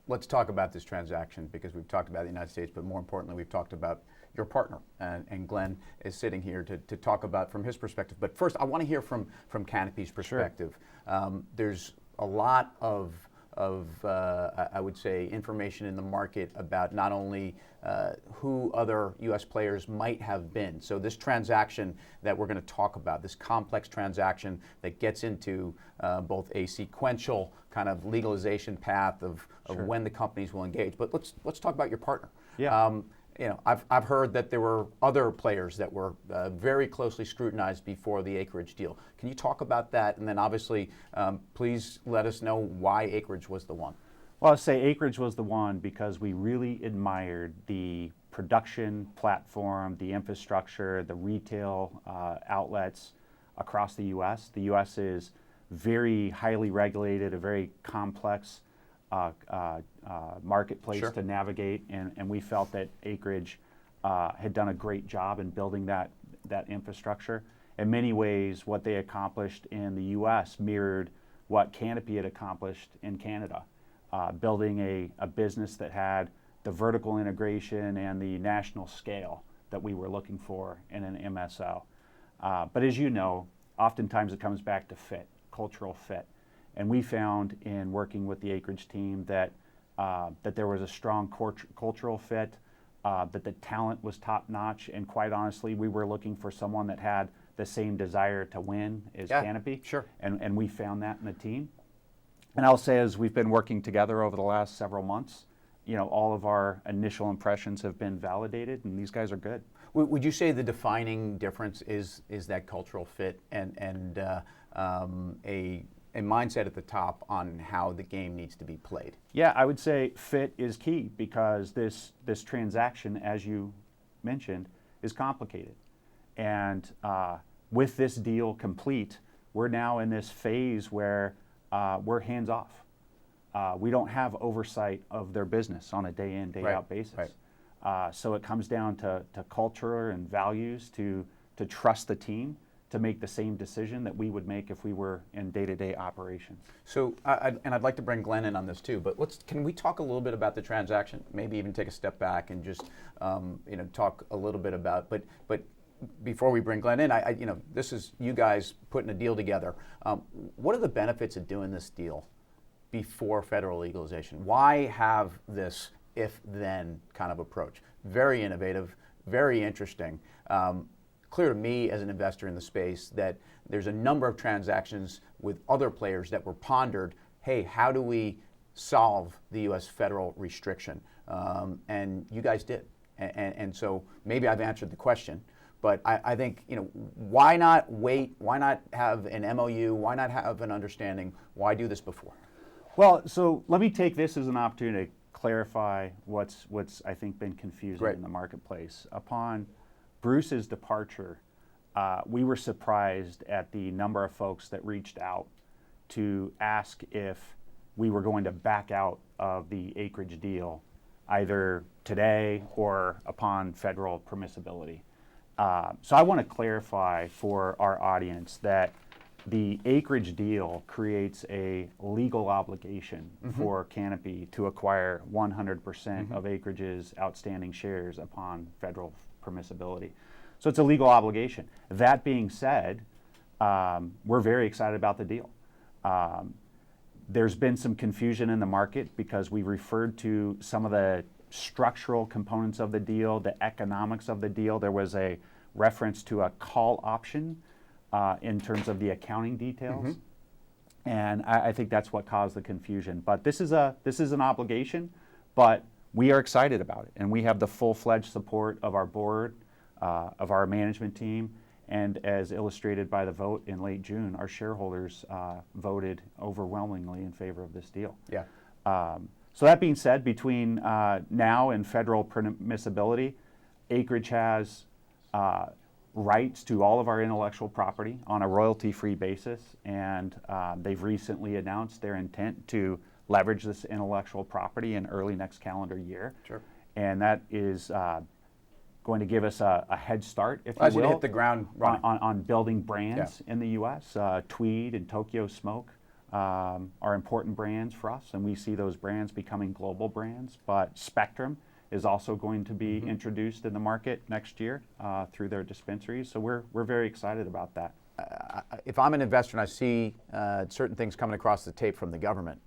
let's talk about this transaction, because we've talked about the United States, but more importantly, we've talked about your partner, and Glenn is sitting here to talk about from his perspective. But first, I want to hear from Canopy's perspective. Sure. There's a lot of I would say, information in the market about not only who other U.S. players might have been. So this transaction that we're going to talk about, this complex transaction that gets into both a sequential kind of legalization path of Sure. when the companies will engage. But let's talk about your partner. Yeah. I've heard that there were other players that were very closely scrutinized before the Acreage deal. Can you talk about that? And then obviously, please let us know why Acreage was the one. Well, I'll say Acreage was the one because we really admired the production platform, the infrastructure, the retail outlets across the U.S. The U.S. is very highly regulated, a very complex marketplace Sure. to navigate, and we felt that Acreage had done a great job in building that infrastructure. In many ways, what they accomplished in the U.S. mirrored what Canopy had accomplished in Canada, building a business that had the vertical integration and the national scale that we were looking for in an MSO. But as you know, oftentimes it comes back to fit, cultural fit. And we found in working with the Acreage team that there was a strong cultural fit, that the talent was top notch, and quite honestly, we were looking for someone that had the same desire to win as Canopy. Sure. And we found that in the team. And I'll say, as we've been working together over the last several months, all of our initial impressions have been validated, and these guys are good. Would you say the defining difference is that cultural fit and a mindset at the top on how the game needs to be played? Yeah, I would say fit is key, because this transaction, as you mentioned, is complicated. And with this deal complete, we're now in this phase where we're hands off. We don't have oversight of their business on a day in, day out basis. Right. So it comes down to culture and values, to trust the team, to make the same decision that we would make if we were in day-to-day operations. So, and I'd like to bring Glenn in on this too, but can we talk a little bit about the transaction? Maybe even take a step back and just talk a little bit about. But before we bring Glenn in, this is you guys putting a deal together. What are the benefits of doing this deal before federal legalization? Why have this if-then kind of approach? Very innovative, very interesting. Clear to me as an investor in the space that there's a number of transactions with other players that were pondered. Hey, how do we solve the U.S. federal restriction? And you guys did. And so maybe I've answered the question, but I think, why not wait? Why not have an MOU? Why not have an understanding? Why do this before? Well, so let me take this as an opportunity to clarify what's I think been confusing Great. In the marketplace. Upon Bruce's departure, we were surprised at the number of folks that reached out to ask if we were going to back out of the Acreage deal, either today or upon federal permissibility. So I want to clarify for our audience that the Acreage deal creates a legal obligation for Canopy to acquire 100% of Acreage's outstanding shares upon federal permissibility. So it's a legal obligation. That being said, we're very excited about the deal. There's been some confusion in the market because we referred to some of the structural components of the deal, the economics of the deal. There was a reference to a call option in terms of the accounting details. And I think that's what caused the confusion. But this is an obligation, but we are excited about it. And we have the full-fledged support of our board, of our management team, and as illustrated by the vote in late June, our shareholders voted overwhelmingly in favor of this deal. Yeah. So that being said, between now and federal permissibility, Acreage has rights to all of our intellectual property on a royalty-free basis, and they've recently announced their intent to leverage this intellectual property in early next calendar year. Sure. And that is going to give us a head start, if As you will, hit the ground running. on building brands in the U.S. Tweed and Tokyo Smoke are important brands for us, and we see those brands becoming global brands. But Spectrum is also going to be introduced in the market next year through their dispensaries. So we're very excited about that. If I'm an investor and I see certain things coming across the tape from the government,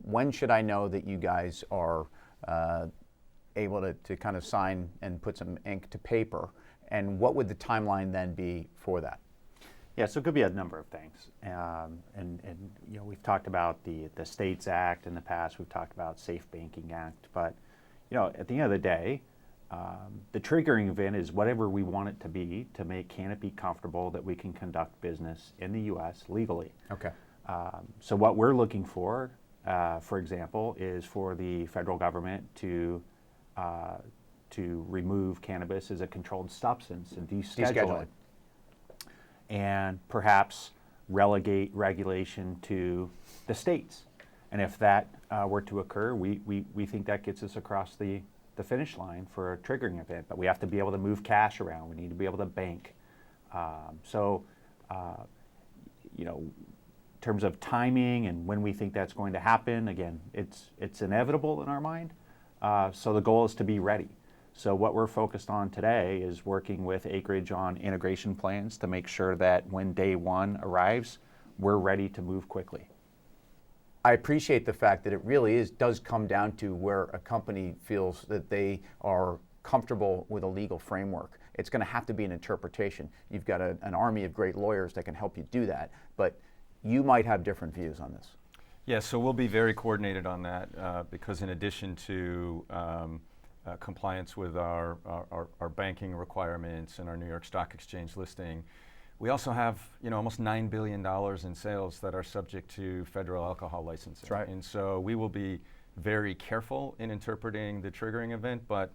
when should I know that you guys are able to kind of sign and put some ink to paper? And what would the timeline then be for that? Yeah, so it could be a number of things. And you know, we've talked about the States Act in the past. We've talked about Safe Banking Act. But you know, at the end of the day, the triggering event is whatever we want it to be to make Canopy comfortable that we can conduct business in the U.S. legally. Okay. So what we're looking for example, is for the federal government to remove cannabis as a controlled substance and deschedule it, and perhaps relegate regulation to the states. And if that were to occur, we think that gets us across the finish line for a triggering event. But we have to be able to move cash around. We need to be able to bank. You know, in terms of timing and when we think that's going to happen, again, it's inevitable in our mind. So the goal is to be ready. So what we're focused on today is working with Acreage on integration plans to make sure that when day one arrives, we're ready to move quickly. I appreciate the fact that it really does come down to where a company feels that they are comfortable with a legal framework. It's going to have to be an interpretation. You've got an army of great lawyers that can help you do that, but you might have different views on this. Yeah, so we'll be very coordinated on that because in addition to compliance with our banking requirements and our New York Stock Exchange listing, we also have almost $9 billion in sales that are subject to federal alcohol licensing. That's right. And so we will be very careful in interpreting the triggering event, but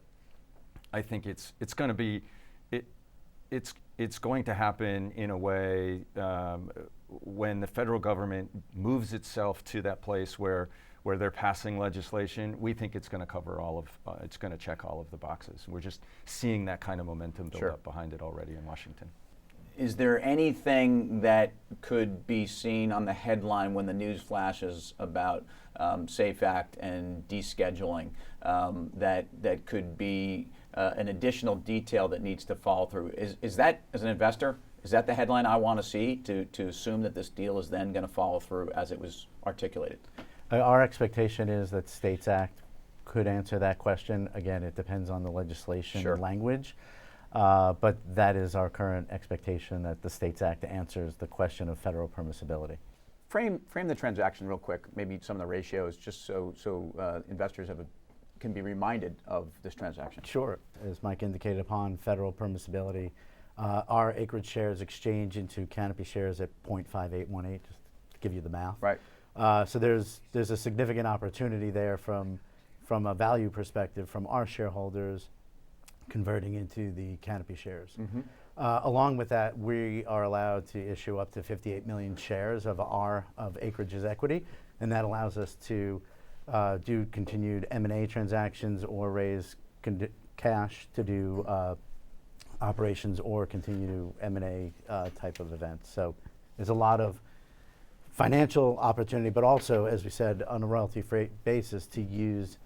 I think it's going to be it's going to happen in a way when the federal government moves itself to that place where they're passing legislation. We think it's going to cover it's going to check all of the boxes. We're just seeing that kind of momentum build up behind it already in Washington. Is there anything that could be seen on the headline when the news flashes about SAFE Act and descheduling that could be an additional detail that needs to follow through? Is that, as an investor, is that the headline I want to see to assume that this deal is then going to follow through as it was articulated? Our expectation is that States Act could answer that question. Again, it depends on the legislation and language. But that is our current expectation, that the States Act answers the question of federal permissibility. Frame the transaction real quick, maybe some of the ratios, just so investors can be reminded of this transaction. Sure. As Mike indicated, upon federal permissibility, our Acreage shares exchange into Canopy shares at 0.5818, just to give you the math. Right. So there's a significant opportunity there from a value perspective from our shareholders converting into the Canopy shares. Along with that, we are allowed to issue up to 58 million shares of Acreage's equity, and that allows us to do continued M&A transactions or raise cash to do operations or continue M&A type of events. So there's a lot of financial opportunity, but also, as we said, on a royalty-free basis to use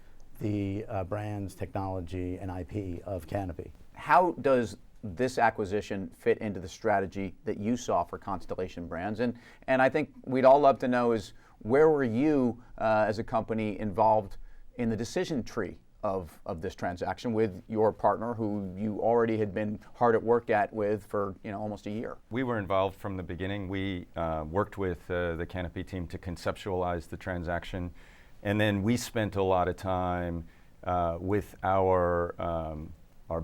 the brands, technology, and IP of Canopy. How does this acquisition fit into the strategy that you saw for Constellation Brands? And I think we'd all love to know is, where were you as a company involved in the decision tree of this transaction with your partner, who you already had been hard at work with for almost a year? We were involved from the beginning. We worked with the Canopy team to conceptualize the transaction. And then we spent a lot of time with our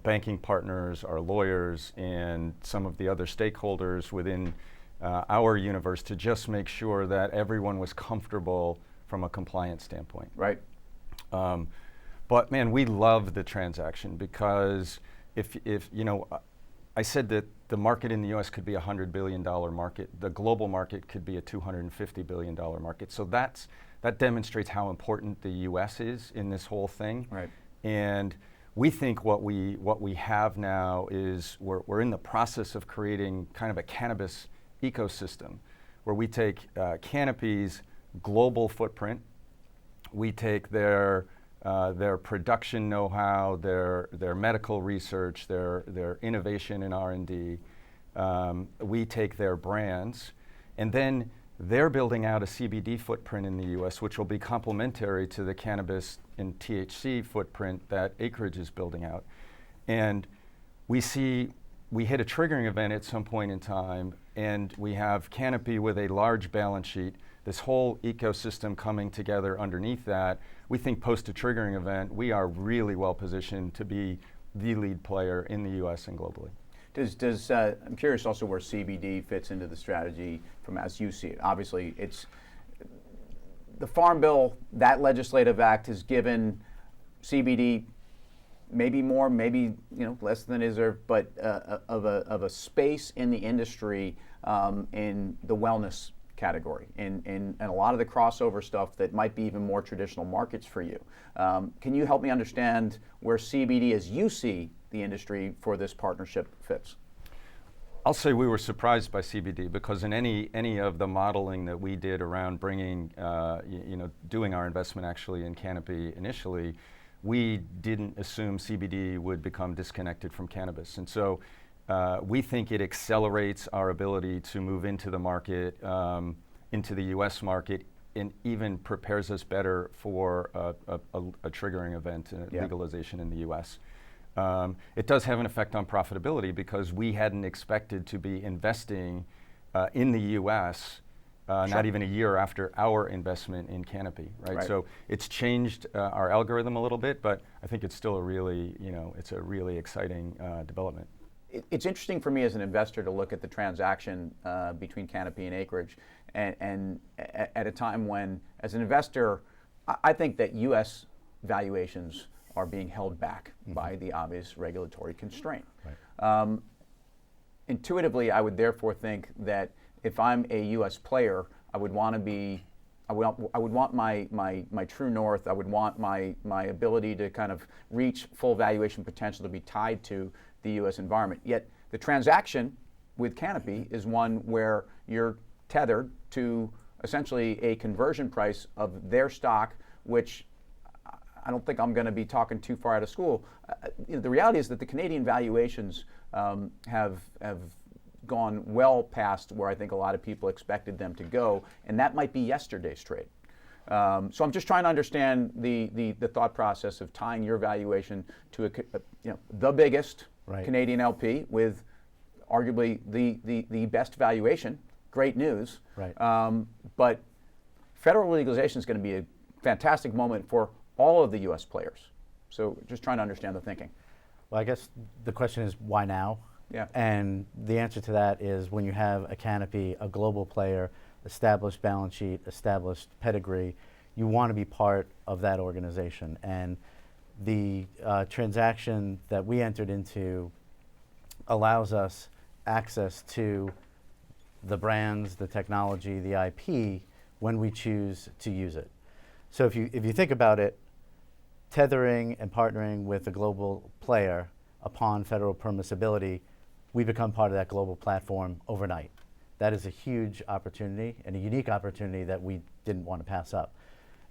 banking partners, our lawyers, and some of the other stakeholders within our universe to just make sure that everyone was comfortable from a compliance standpoint. Right. But man, we love the transaction because if I said that the market in the U.S. could be a $100 billion market, the global market could be a $250 billion market. So that demonstrates how important the U.S. is in this whole thing. Right. And we think what we have now is we're in the process of creating kind of a cannabis ecosystem where we take Canopy's global footprint, we take their production know-how, their medical research, their innovation in R&D. We take their brands, and then they're building out a CBD footprint in the U.S., which will be complementary to the cannabis and THC footprint that Acreage is building out. And we hit a triggering event at some point in time, and we have Canopy with a large balance sheet, this whole ecosystem coming together underneath that. We think post a triggering event, we are really well positioned to be the lead player in the U.S. and globally. I'm curious also where CBD fits into the strategy from as you see it. Obviously, it's the Farm Bill, that legislative act has given CBD maybe more, maybe less than it deserves, but of a space in the industry in the wellness category and a lot of the crossover stuff that might be even more traditional markets for you. Can you help me understand where CBD, as you see the industry for this partnership, fits? I'll say we were surprised by CBD because in any of the modeling that we did around bringing, doing our investment actually in Canopy initially, we didn't assume CBD would become disconnected from cannabis. And so we think it accelerates our ability to move into the market, into the US market, and even prepares us better for a triggering event, legalization in the US. It does have an effect on profitability because we hadn't expected to be investing in the US not even a year after our investment in Canopy, right? So it's changed our algorithm a little bit, but I think it's still a really, it's a really exciting development. It's interesting for me as an investor to look at the transaction between Canopy and Acreage, and at a time when, as an investor, I think that U.S. valuations are being held back by the obvious regulatory constraint. Intuitively, I would therefore think that if I'm a U.S. player, I would want to be, I would want my true north. I would want my ability to kind of reach full valuation potential to be tied to the U.S. environment. Yet the transaction with Canopy is one where you're tethered to essentially a conversion price of their stock, which I don't think I'm going to be talking too far out of school. The reality is that the Canadian valuations have gone well past where I think a lot of people expected them to go, and that might be yesterday's trade. So I'm just trying to understand the thought process of tying your valuation to the biggest Canadian LP with arguably the best valuation. Great news. But federal legalization is going to be a fantastic moment for all of the U.S. players. So just trying to understand the thinking. Well, I guess the question is why now? And the answer to that is when you have a Canopy, a global player, established balance sheet, established pedigree, you want to be part of that organization. And the transaction that we entered into allows us access to the brands, the technology, the IP when we choose to use it. So if you think about it, tethering and partnering with a global player upon federal permissibility, we become part of that global platform overnight. That is a huge opportunity and a unique opportunity that we didn't want to pass up.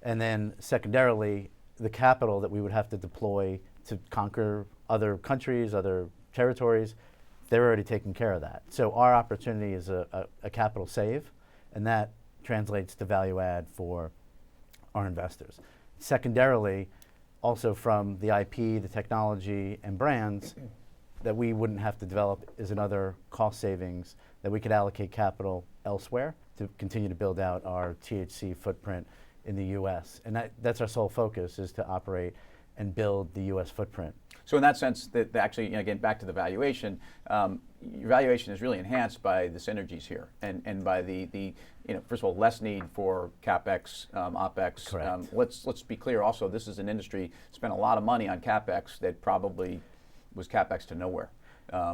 And then secondarily, the capital that we would have to deploy to conquer other countries, other territories, they're already taking care of that. So our opportunity is a capital save, and that translates to value add for our investors. Secondarily, also from the IP, the technology, and brands that we wouldn't have to develop is another cost savings that we could allocate capital elsewhere to continue to build out our THC footprint in the U.S. And that's our sole focus, is to operate and build the U.S. footprint. So in that sense, that actually, again, back to the valuation, your valuation is really enhanced by the synergies here, and by the first of all, less need for CapEx, OpEx. Correct. Let's be clear. Also, this is an industry spent a lot of money on CapEx that probably was CapEx to nowhere.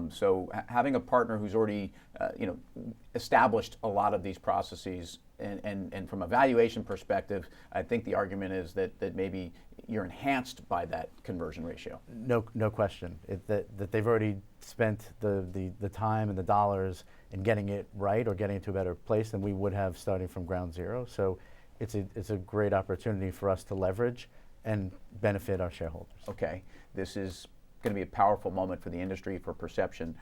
So having a partner who's already established a lot of these processes, and from a valuation perspective, I think the argument is that maybe you're enhanced by that conversion ratio. No question. That they've already spent the time and the dollars in getting it right or getting it to a better place than we would have starting from ground zero. So it's a great opportunity for us to leverage and benefit our shareholders. Okay, this is going to be a powerful moment for the industry, for perception.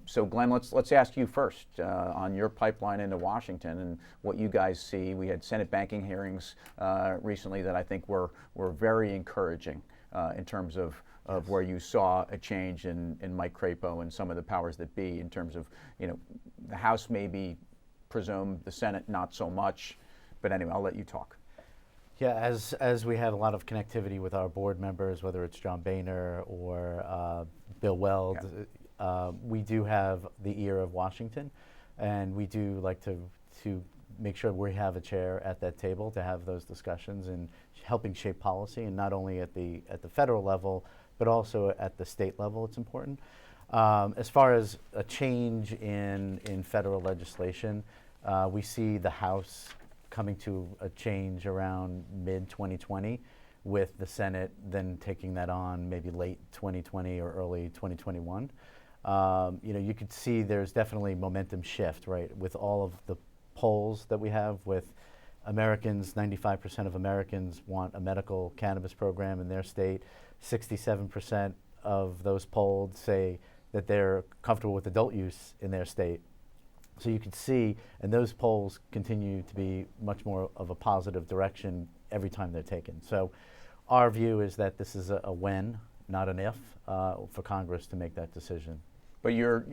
So Glenn, let's ask you first on your pipeline into Washington and what you guys see. We had Senate banking hearings recently that I think were very encouraging in terms of where you saw a change in Mike Crapo and some of the powers that be in terms of, the House maybe presumed, the Senate not so much. But anyway, I'll let you talk. Yeah, as we have a lot of connectivity with our board members, whether it's John Boehner or Bill Weld, we do have the ear of Washington, and we do like to make sure we have a chair at that table to have those discussions and helping shape policy, and not only at the federal level, but also at the state level. It's important. As far as a change in federal legislation, we see the House coming to a change around mid-2020, with the Senate then taking that on maybe late 2020 or early 2021. You could see there's definitely momentum shift, right, with all of the polls that we have with Americans. 95% of Americans want a medical cannabis program in their state. 67% of those polled say that they're comfortable with adult use in their state. So you could see, and those polls continue to be much more of a positive direction every time they're taken. So our view is that this is a when, not an if, for Congress to make that decision. But you're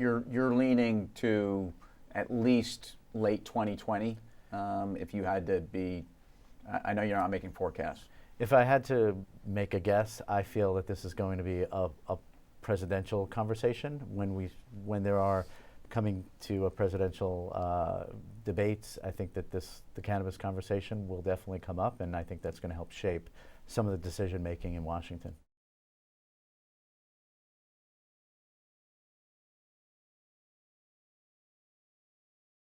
leaning to at least late 2020, if you had to be. I know you're not making forecasts. If I had to make a guess, I feel that this is going to be a presidential conversation when there are coming to a presidential debates. I think that the cannabis conversation will definitely come up, and I think that's going to help shape some of the decision making in Washington.